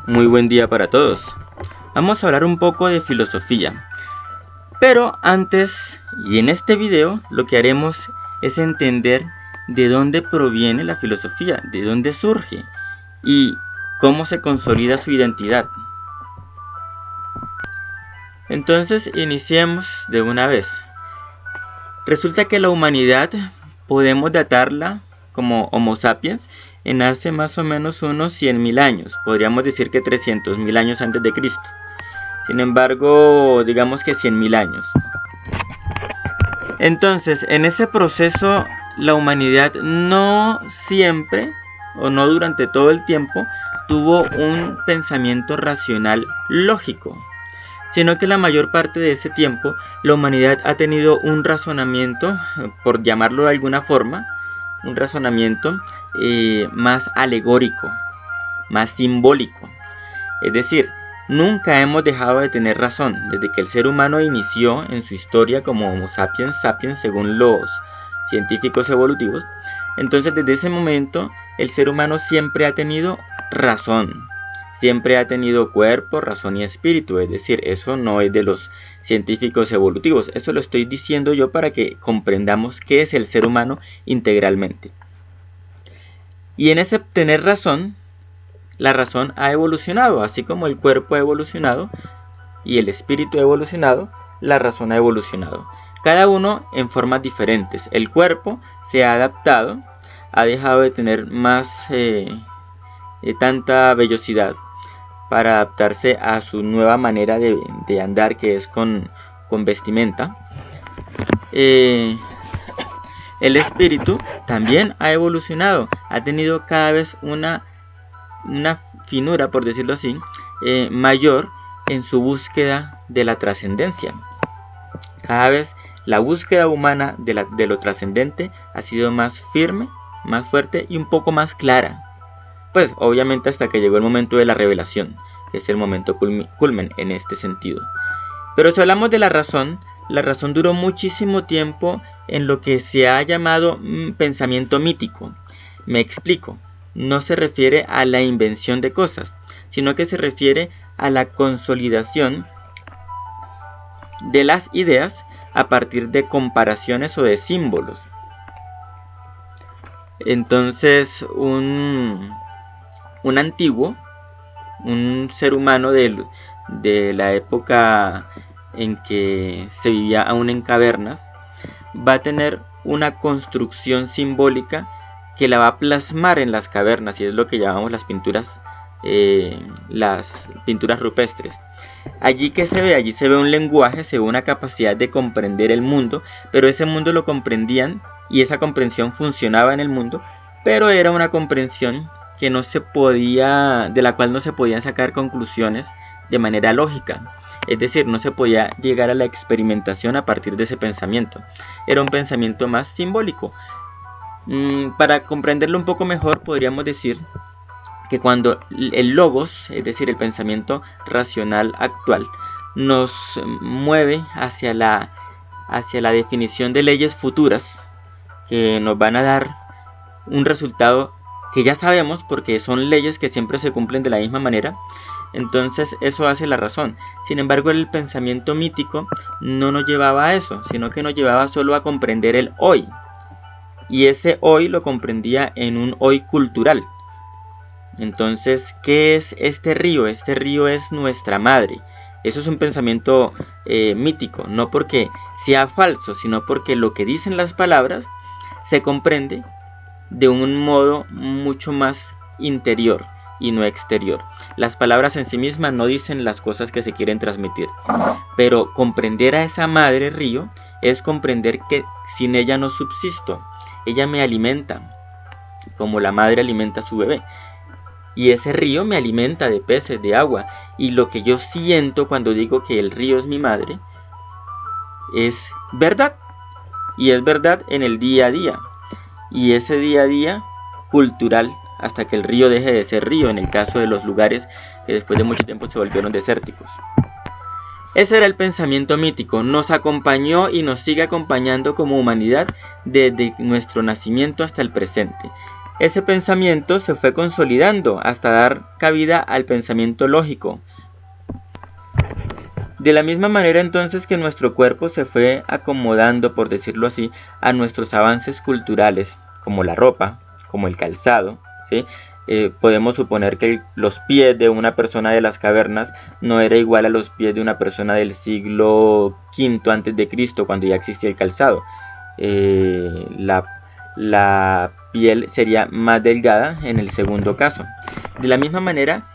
Muy buen día para todos. Vamos a hablar un poco de filosofía. Pero antes, y en este video, lo que haremos es entender de dónde proviene la filosofía, de dónde surge y cómo se consolida su identidad. Entonces, iniciemos de una vez. Resulta que la humanidad podemos datarla como Homo sapiens en hace más o menos unos 100.000 años. Podríamos decir que 300.000 años antes de Cristo. Sin embargo, digamos que 100.000 años. Entonces, en ese proceso, la humanidad no siempre, o no durante todo el tiempo, tuvo un pensamiento racional lógico, sino que la mayor parte de ese tiempo, la humanidad ha tenido un razonamiento, por llamarlo de alguna forma, un razonamiento más alegórico, más simbólico. Es decir, nunca hemos dejado de tener razón, desde que el ser humano inició en su historia como Homo sapiens sapiens según los científicos evolutivos. Entonces desde ese momento el ser humano siempre ha tenido razón, siempre ha tenido cuerpo, razón y espíritu. Es decir, eso no es de los científicos evolutivos, eso lo estoy diciendo yo para que comprendamos qué es el ser humano integralmente. Y en ese tener razón, la razón ha evolucionado, así como el cuerpo ha evolucionado y el espíritu ha evolucionado, la razón ha evolucionado. Cada uno en formas diferentes. El cuerpo se ha adaptado, ha dejado de tener más tanta vellosidad para adaptarse a su nueva manera de andar, que es con vestimenta. El espíritu también ha evolucionado, ha tenido cada vez una finura, por decirlo así, mayor en su búsqueda de la trascendencia. Cada vez la búsqueda humana de lo trascendente ha sido más firme, más fuerte y un poco más clara. Pues obviamente hasta que llegó el momento de la revelación, que es el momento culmen en este sentido. Pero si hablamos de la razón duró muchísimo tiempo en lo que se ha llamado pensamiento mítico. Me explico. No se refiere a la invención de cosas, sino que se refiere a la consolidación de las ideas a partir de comparaciones o de símbolos. Entonces, un antiguo, un ser humano de la época en que se vivía aún en cavernas, va a tener una construcción simbólica que la va a plasmar en las cavernas, y es lo que llamamos las pinturas rupestres. Allí se ve un lenguaje, se ve una capacidad de comprender el mundo, pero ese mundo lo comprendían y esa comprensión funcionaba en el mundo, pero era una comprensión que de la cual no se podían sacar conclusiones de manera lógica. Es decir, no se podía llegar a la experimentación a partir de ese pensamiento. Era un pensamiento más simbólico. Para comprenderlo un poco mejor, podríamos decir que cuando el logos, es decir, el pensamiento racional actual, nos mueve hacia la definición de leyes futuras que nos van a dar un resultado que ya sabemos porque son leyes que siempre se cumplen de la misma manera, entonces eso hace la razón. Sin embargo, el pensamiento mítico no nos llevaba a eso, sino que nos llevaba solo a comprender el hoy. Y ese hoy lo comprendía en un hoy cultural. Entonces, ¿qué es este río? Este río es nuestra madre. Eso es un pensamiento mítico, no porque sea falso, sino porque lo que dicen las palabras se comprende de un modo mucho más interior y no exterior. Las palabras en sí mismas no dicen las cosas que se quieren transmitir, pero comprender a esa madre río es comprender que sin ella no subsisto. Ella me alimenta, como la madre alimenta a su bebé. Y ese río me alimenta de peces, de agua. Y lo que yo siento cuando digo que el río es mi madre, es verdad. Y es verdad en el día a día. Y ese día a día cultural, hasta que el río deje de ser río, en el caso de los lugares que después de mucho tiempo se volvieron desérticos. Ese era el pensamiento mítico, nos acompañó y nos sigue acompañando como humanidad desde nuestro nacimiento hasta el presente. ese pensamiento se fue consolidando hasta dar cabida al pensamiento lógico. De la misma manera entonces que nuestro cuerpo se fue acomodando, por decirlo así, a nuestros avances culturales, como la ropa, como el calzado, ¿sí? Podemos suponer que los pies de una persona de las cavernas no era igual a los pies de una persona del siglo V a.C., cuando ya existía el calzado. La piel sería más delgada en el segundo caso. De la misma manera,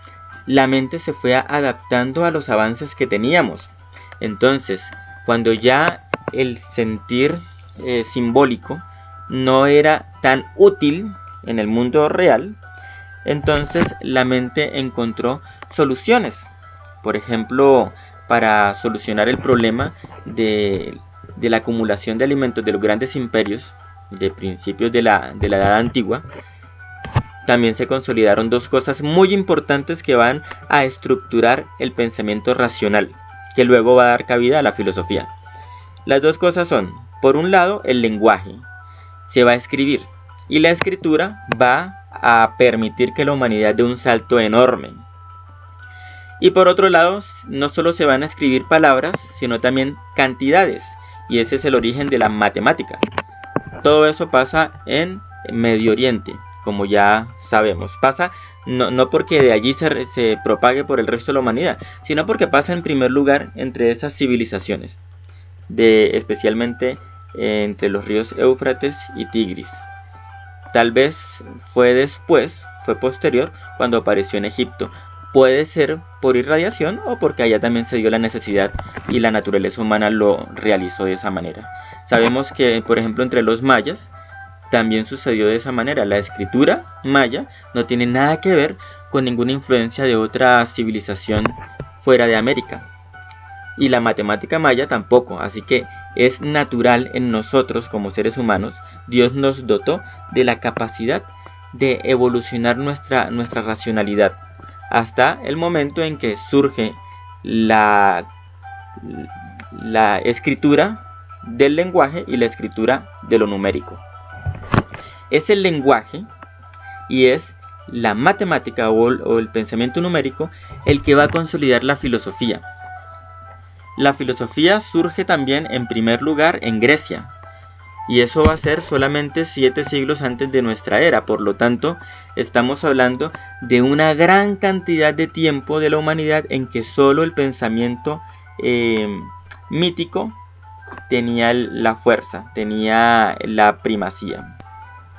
la mente se fue adaptando a los avances que teníamos. Entonces, cuando ya el sentir simbólico no era tan útil en el mundo real, entonces la mente encontró soluciones. Por ejemplo, para solucionar el problema de la acumulación de alimentos de los grandes imperios de principios de la Edad Antigua, también se consolidaron dos cosas muy importantes que van a estructurar el pensamiento racional, que luego va a dar cabida a la filosofía. Las dos cosas son, por un lado, el lenguaje. Se va a escribir, y la escritura va a permitir que la humanidad dé un salto enorme. Y por otro lado, no solo se van a escribir palabras, sino también cantidades, y ese es el origen de la matemática. Todo eso pasa en Medio Oriente, como ya sabemos. Pasa no porque de allí se propague por el resto de la humanidad, sino porque pasa en primer lugar entre esas civilizaciones, especialmente entre los ríos Éufrates y Tigris. Tal vez fue posterior, cuando apareció en Egipto. Puede ser por irradiación o porque allá también se dio la necesidad y la naturaleza humana lo realizó de esa manera. Sabemos que, por ejemplo, entre los mayas también sucedió de esa manera. La escritura maya no tiene nada que ver con ninguna influencia de otra civilización fuera de América. Y la matemática maya tampoco, así que es natural en nosotros como seres humanos. Dios nos dotó de la capacidad de evolucionar nuestra racionalidad hasta el momento en que surge la escritura del lenguaje y la escritura de lo numérico. Es el lenguaje y es la matemática o el pensamiento numérico el que va a consolidar la filosofía. La filosofía surge también en primer lugar en Grecia, y eso va a ser solamente 7 siglos antes de nuestra era. Por lo tanto, estamos hablando de una gran cantidad de tiempo de la humanidad en que solo el pensamiento mítico tenía la fuerza, tenía la primacía.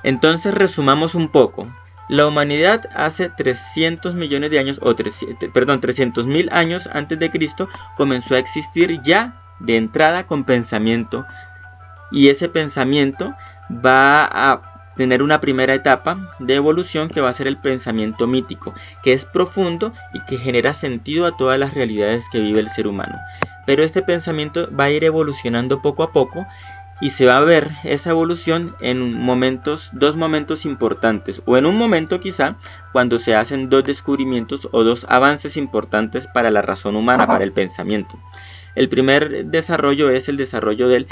Entonces resumamos un poco. La humanidad hace 300 millones de años, 300.000 años antes de Cristo, comenzó a existir ya de entrada con pensamiento. Y ese pensamiento va a tener una primera etapa de evolución que va a ser el pensamiento mítico, que es profundo y que genera sentido a todas las realidades que vive el ser humano. Pero este pensamiento va a ir evolucionando poco a poco y se va a ver esa evolución en dos momentos importantes, o en un momento quizá cuando se hacen dos descubrimientos o dos avances importantes para la razón humana, para el pensamiento. El primer desarrollo es el desarrollo de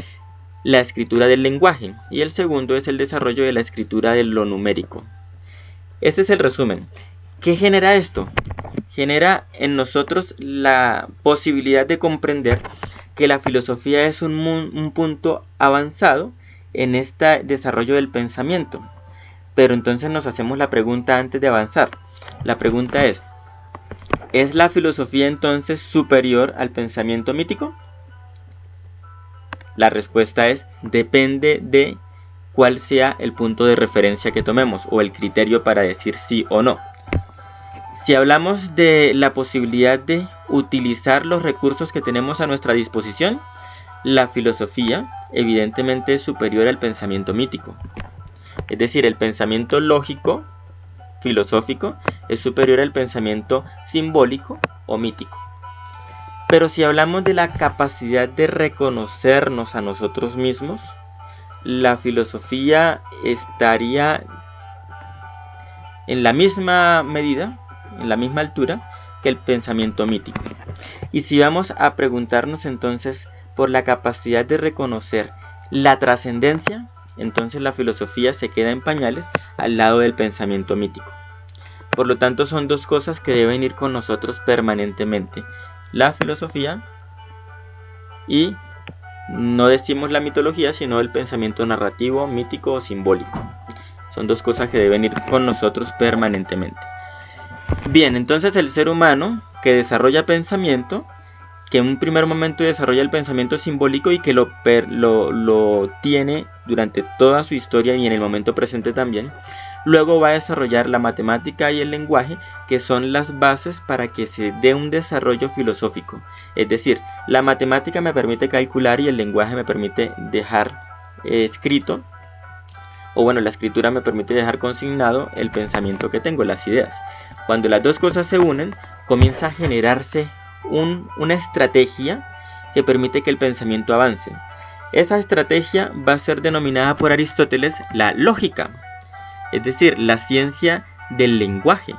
la escritura del lenguaje y el segundo es el desarrollo de la escritura de lo numérico. Este es el resumen. ¿Qué genera esto? Genera en nosotros la posibilidad de comprender que la filosofía es un punto avanzado en este desarrollo del pensamiento. Pero entonces nos hacemos la pregunta antes de avanzar. La pregunta ¿es la filosofía entonces superior al pensamiento mítico? La respuesta es, depende de cuál sea el punto de referencia que tomemos o el criterio para decir sí o no. Si hablamos de la posibilidad de utilizar los recursos que tenemos a nuestra disposición, la filosofía evidentemente es superior al pensamiento mítico. Es decir, el pensamiento lógico, filosófico, es superior al pensamiento simbólico o mítico. Pero si hablamos de la capacidad de reconocernos a nosotros mismos, la filosofía estaría en la misma medida, en la misma altura que el pensamiento mítico. Y si vamos a preguntarnos entonces por la capacidad de reconocer la trascendencia, entonces la filosofía se queda en pañales al lado del pensamiento mítico. Por lo tanto, son dos cosas que deben ir con nosotros permanentemente: la filosofía y, no decimos la mitología, sino el pensamiento narrativo, mítico o simbólico. Son dos cosas que deben ir con nosotros permanentemente. Bien, entonces el ser humano que desarrolla pensamiento, que en un primer momento desarrolla el pensamiento simbólico y que lo tiene durante toda su historia y en el momento presente también, luego va a desarrollar la matemática y el lenguaje, que son las bases para que se dé un desarrollo filosófico. Es decir, la matemática me permite calcular y el lenguaje me permite dejar escrito, o bueno, la escritura me permite dejar consignado el pensamiento que tengo, las ideas. Cuando las dos cosas se unen, comienza a generarse una estrategia que permite que el pensamiento avance. Esa estrategia va a ser denominada por Aristóteles la lógica, es decir, la ciencia del lenguaje,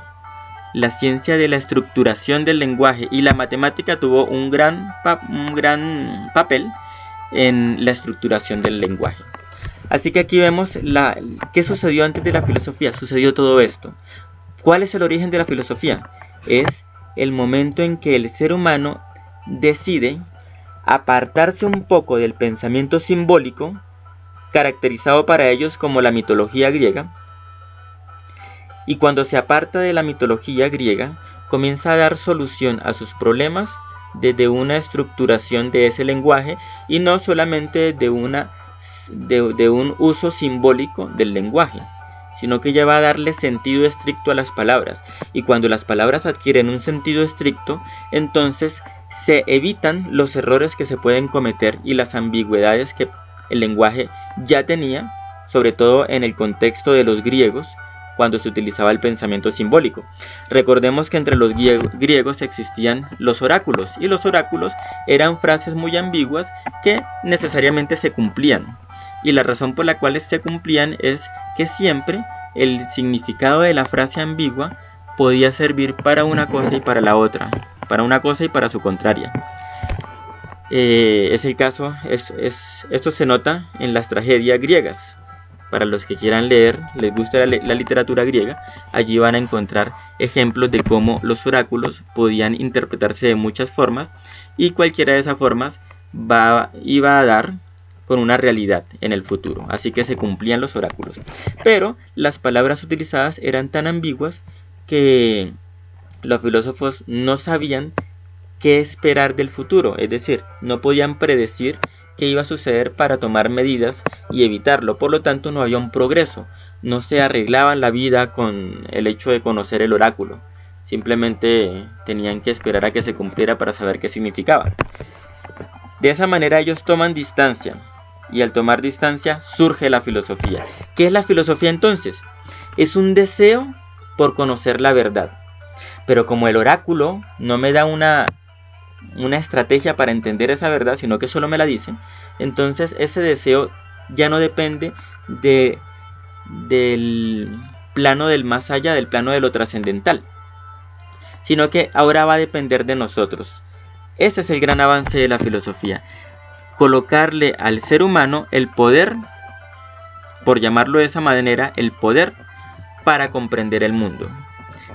la ciencia de la estructuración del lenguaje, y la matemática tuvo un gran papel en la estructuración del lenguaje. Así que aquí vemos qué sucedió antes de la filosofía. Sucedió todo esto. ¿Cuál es el origen de la filosofía? Es el momento en que el ser humano decide apartarse un poco del pensamiento simbólico, caracterizado para ellos como la mitología griega, y cuando se aparta de la mitología griega, comienza a dar solución a sus problemas desde una estructuración de ese lenguaje, y no solamente de un uso simbólico del lenguaje, sino que ya va a darle sentido estricto a las palabras. Y cuando las palabras adquieren un sentido estricto, entonces se evitan los errores que se pueden cometer y las ambigüedades que el lenguaje ya tenía, sobre todo en el contexto de los griegos, cuando se utilizaba el pensamiento simbólico. Recordemos que entre los griegos existían los oráculos, y los oráculos eran frases muy ambiguas que necesariamente se cumplían. Y la razón por la cual se cumplían es que siempre el significado de la frase ambigua podía servir para una cosa y para la otra, para una cosa y para su contraria. Es el caso, esto se nota en las tragedias griegas. Para los que quieran leer, les gusta la literatura griega, allí van a encontrar ejemplos de cómo los oráculos podían interpretarse de muchas formas, y cualquiera de esas formas iba a dar con una realidad en el futuro. Así que se cumplían los oráculos. Pero las palabras utilizadas eran tan ambiguas que los filósofos no sabían qué esperar del futuro, es decir, no podían predecir qué iba a suceder para tomar medidas y evitarlo. Por lo tanto, no había un progreso, no se arreglaban la vida con el hecho de conocer el oráculo, simplemente tenían que esperar a que se cumpliera para saber qué significaba. De esa manera ellos toman distancia, y al tomar distancia surge la filosofía. ¿Qué es la filosofía entonces? Es un deseo por conocer la verdad, pero como el oráculo no me da una estrategia para entender esa verdad, sino que solo me la dice, entonces ese deseo ya no depende del plano del más allá, del plano de lo trascendental, sino que ahora va a depender de nosotros. Ese es el gran avance de la filosofía: colocarle al ser humano el poder, por llamarlo de esa manera, el poder para comprender el mundo.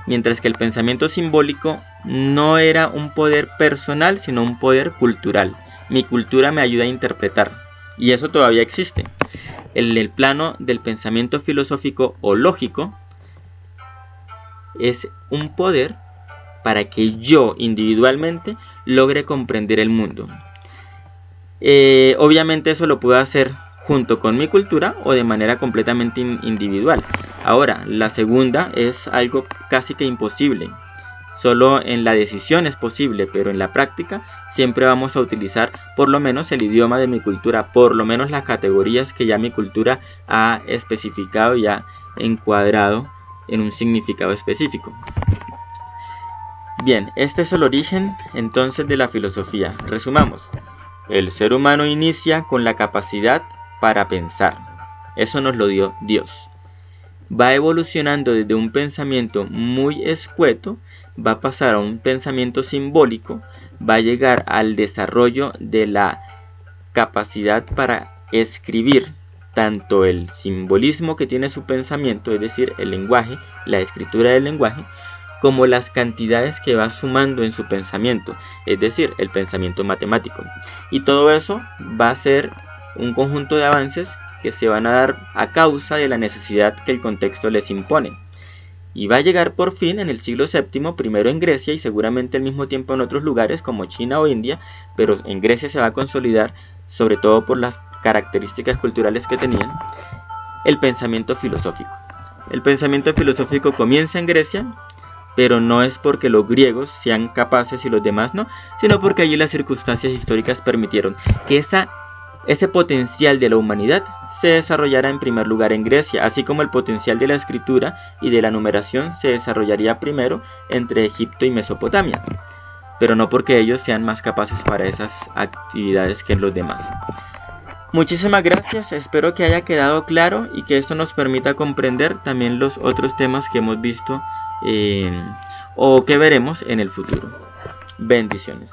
Mientras que el pensamiento simbólico no era un poder personal, sino un poder cultural. Mi cultura me ayuda a interpretar, y eso todavía existe. El plano del pensamiento filosófico o lógico es un poder para que yo individualmente logre comprender el mundo. Obviamente eso lo puedo hacer junto con mi cultura o de manera completamente individual. Ahora, la segunda es algo casi que imposible. Solo en la decisión es posible, pero en la práctica siempre vamos a utilizar por lo menos el idioma de mi cultura, por lo menos las categorías que ya mi cultura ha especificado y ha encuadrado en un significado específico. Bien, este es el origen entonces de la filosofía. Resumamos. El ser humano inicia con la capacidad para pensar. Eso nos lo dio Dios. Va evolucionando desde un pensamiento muy escueto, va a pasar a un pensamiento simbólico, va a llegar al desarrollo de la capacidad para escribir, tanto el simbolismo que tiene su pensamiento, es decir, el lenguaje, la escritura del lenguaje, como las cantidades que va sumando en su pensamiento, es decir, el pensamiento matemático. Y todo eso va a ser un conjunto de avances que se van a dar a causa de la necesidad que el contexto les impone. Y va a llegar por fin en el siglo VII, primero en Grecia y seguramente al mismo tiempo en otros lugares como China o India, pero en Grecia se va a consolidar, sobre todo por las características culturales que tenían, el pensamiento filosófico. El pensamiento filosófico comienza en Grecia, pero no es porque los griegos sean capaces y los demás no, sino porque allí las circunstancias históricas permitieron que ese potencial de la humanidad se desarrollara en primer lugar en Grecia, así como el potencial de la escritura y de la numeración se desarrollaría primero entre Egipto y Mesopotamia, pero no porque ellos sean más capaces para esas actividades que los demás. Muchísimas gracias, espero que haya quedado claro y que esto nos permita comprender también los otros temas que hemos visto o que veremos en el futuro. Bendiciones.